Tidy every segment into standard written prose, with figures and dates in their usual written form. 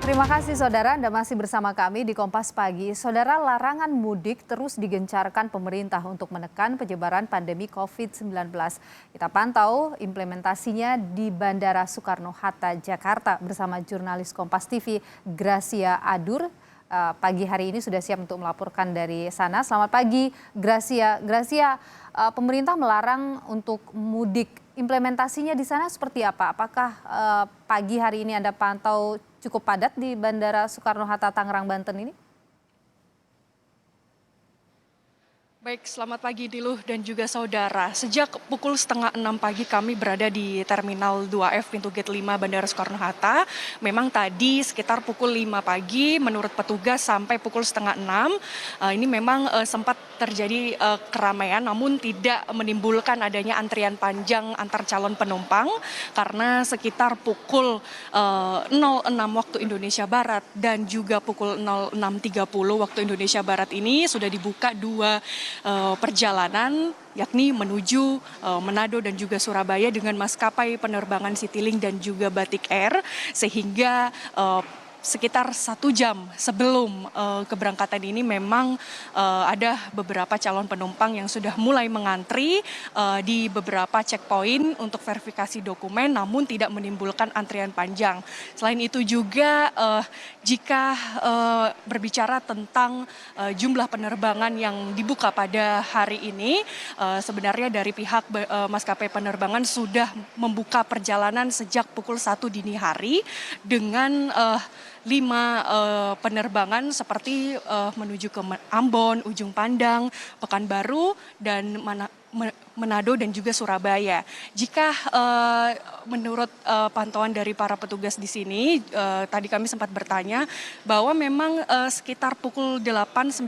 Terima kasih saudara, Anda masih bersama kami di Kompas Pagi. Saudara, larangan mudik terus digencarkan pemerintah untuk menekan penyebaran pandemi COVID-19. Kita pantau implementasinya di Bandara Soekarno-Hatta, Jakarta bersama jurnalis Kompas TV Gracia Adur. Pagi hari ini sudah siap untuk melaporkan dari sana. Selamat pagi Gracia. Gracia, pemerintah melarang untuk mudik. Implementasinya di sana seperti apa? Apakah pagi hari ini Anda pantau cukup padat di Bandara Soekarno-Hatta, Tangerang, Banten ini? Baik, selamat pagi Diluh dan juga saudara. Sejak pukul setengah 6 pagi kami berada di Terminal 2F pintu gate 5 Bandara Soekarno-Hatta. Memang tadi sekitar pukul 5 pagi menurut petugas sampai pukul setengah 6. Ini memang sempat terjadi keramaian namun tidak menimbulkan adanya antrian panjang antar calon penumpang. Karena sekitar pukul 06 waktu Indonesia Barat dan juga pukul 06.30 waktu Indonesia Barat ini sudah dibuka dua perjalanan yakni menuju Manado dan juga Surabaya dengan maskapai penerbangan Citylink dan juga Batik Air sehingga sekitar 1 jam sebelum keberangkatan ini memang ada beberapa calon penumpang yang sudah mulai mengantri di beberapa checkpoint untuk verifikasi dokumen namun tidak menimbulkan antrian panjang. Selain itu juga jika berbicara tentang jumlah penerbangan yang dibuka pada hari ini, sebenarnya dari pihak maskapai penerbangan sudah membuka perjalanan sejak pukul 1 dini hari dengan 5 penerbangan seperti menuju ke Ambon, Ujung Pandang, Pekanbaru, dan Manado dan juga Surabaya. Jika menurut pantauan dari para petugas di sini, tadi kami sempat bertanya bahwa memang sekitar pukul 8-9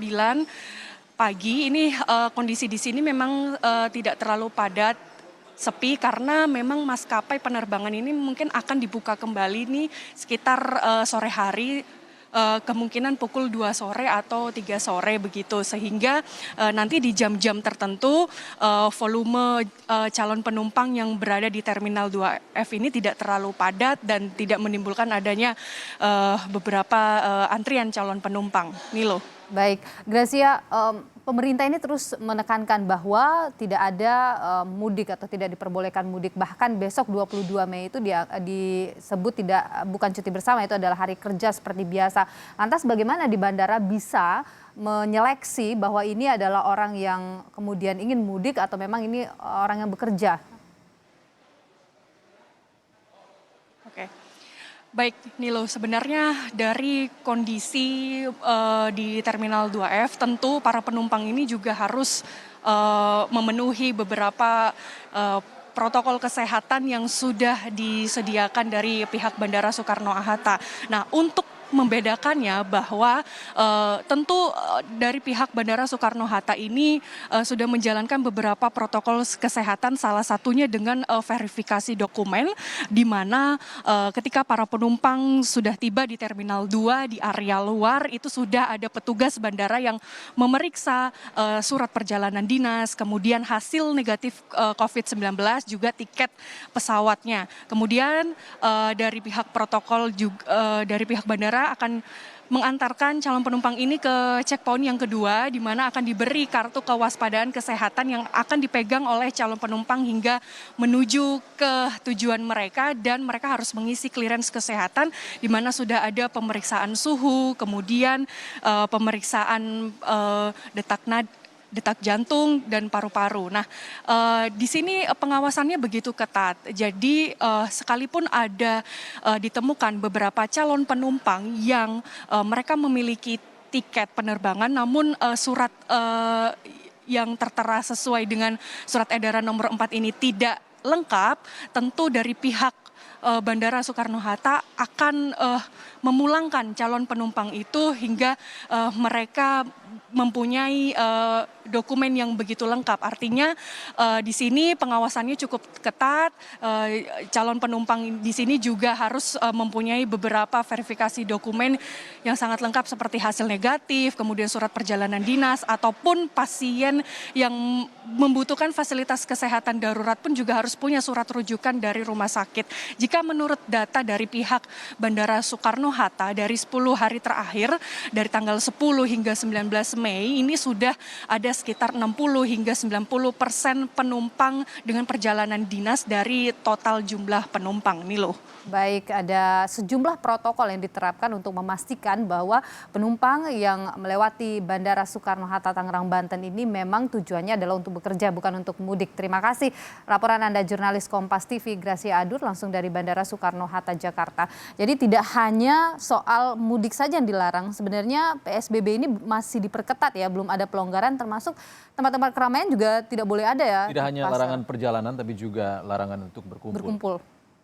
pagi ini kondisi di sini memang tidak terlalu padat, sepi karena memang maskapai penerbangan ini mungkin akan dibuka kembali nih sekitar sore hari, kemungkinan pukul 2 sore atau 3 sore begitu sehingga nanti di jam-jam tertentu volume calon penumpang yang berada di Terminal 2F ini tidak terlalu padat dan tidak menimbulkan adanya beberapa antrian calon penumpang. Nilo. Baik, Gracia, pemerintah ini terus menekankan bahwa tidak ada mudik atau tidak diperbolehkan mudik. Bahkan besok 22 Mei itu disebut bukan cuti bersama, itu adalah hari kerja seperti biasa. Lantas bagaimana di bandara bisa menyeleksi bahwa ini adalah orang yang kemudian ingin mudik atau memang ini orang yang bekerja? Oke. Baik, Nilo, sebenarnya dari kondisi di Terminal 2F, tentu para penumpang ini juga harus memenuhi beberapa protokol kesehatan yang sudah disediakan dari pihak Bandara Soekarno-Hatta. Nah, untuk membedakannya bahwa tentu dari pihak Bandara Soekarno-Hatta ini sudah menjalankan beberapa protokol kesehatan, salah satunya dengan verifikasi dokumen, di mana ketika para penumpang sudah tiba di Terminal 2 di area luar, itu sudah ada petugas bandara yang memeriksa surat perjalanan dinas, kemudian hasil negatif COVID-19, juga tiket pesawatnya. Kemudian dari pihak protokol juga dari pihak bandara akan mengantarkan calon penumpang ini ke checkpoint yang kedua, di mana akan diberi kartu kewaspadaan kesehatan yang akan dipegang oleh calon penumpang hingga menuju ke tujuan mereka, dan mereka harus mengisi clearance kesehatan di mana sudah ada pemeriksaan suhu, kemudian pemeriksaan detak jantung dan paru-paru. Nah, di sini pengawasannya begitu ketat. Jadi sekalipun ada ditemukan beberapa calon penumpang yang mereka memiliki tiket penerbangan, namun surat yang tertera sesuai dengan surat edaran nomor 4 ini tidak lengkap, tentu dari pihak Bandara Soekarno-Hatta akan memulangkan calon penumpang itu hingga mereka mempunyai dokumen yang begitu lengkap. Artinya di sini pengawasannya cukup ketat. Calon penumpang di sini juga harus mempunyai beberapa verifikasi dokumen yang sangat lengkap seperti hasil negatif, kemudian surat perjalanan dinas, ataupun pasien yang membutuhkan fasilitas kesehatan darurat pun juga harus punya surat rujukan dari rumah sakit. Jika jika menurut data dari pihak Bandara Soekarno-Hatta dari 10 hari terakhir dari tanggal 10 hingga 19 Mei ini sudah ada sekitar 60 hingga 90% penumpang dengan perjalanan dinas dari total jumlah penumpang. Nilo. Baik, ada sejumlah protokol yang diterapkan untuk memastikan bahwa penumpang yang melewati Bandara Soekarno-Hatta Tangerang, Banten ini memang tujuannya adalah untuk bekerja, bukan untuk mudik. Terima kasih laporan Anda jurnalis Kompas TV Gracia Adur langsung dari Bandara Soekarno-Hatta Jakarta. Jadi tidak hanya soal mudik saja yang dilarang, sebenarnya PSBB ini masih diperketat ya, belum ada pelonggaran termasuk tempat-tempat keramaian juga tidak boleh ada ya. Tidak hanya larangan perjalanan tapi juga larangan untuk berkumpul.